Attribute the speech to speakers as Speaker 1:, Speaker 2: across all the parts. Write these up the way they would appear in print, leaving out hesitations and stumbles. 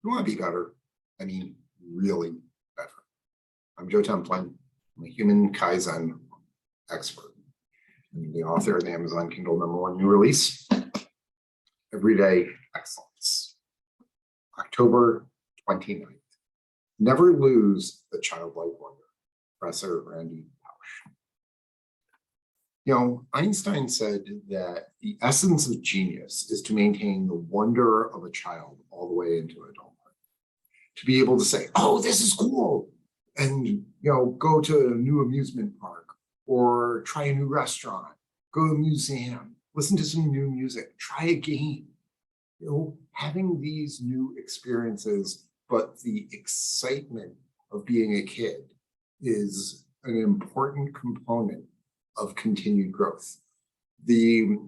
Speaker 1: You want to be better. I mean, really better. I'm Joe Templin. I'm a human Kaizen expert. I'm the author of the Amazon Kindle #1 new release, Everyday Excellence, October 29th. Never lose the childlike wonder, Professor Randy Pausch. You know, Einstein said that the essence of genius is to maintain the wonder of a child all the way into adulthood. To be able to say, oh, this is cool, and go to a new amusement park or try a new restaurant, go to a museum, listen to some new music, try a game. Having these new experiences, but the excitement of being a kid is an important component of continued growth. The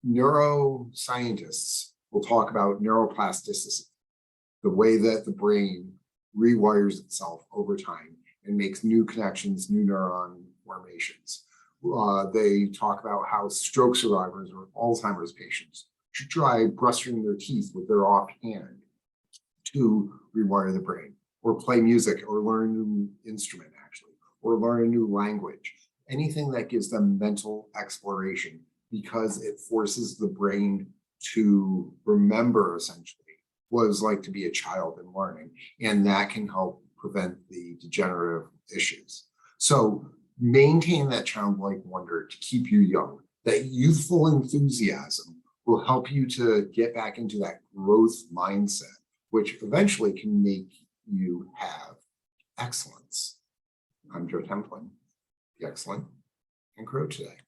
Speaker 1: neuroscientists will talk about neuroplasticity, the way that the brain rewires itself over time and makes new connections, new neuron formations. They talk about how stroke survivors or Alzheimer's patients should try brushing their teeth with their offhand to rewire the brain, or play music, or learn a new instrument, actually, or learn a new language. Anything that gives them mental exploration, because it forces the brain to remember, essentially, what it's like to be a child and learning, and that can help prevent the degenerative issues. So maintain that childlike wonder to keep you young. That youthful enthusiasm will help you to get back into that growth mindset, which eventually can make you have excellence. I'm Joe Templin, the excellent, and grow today.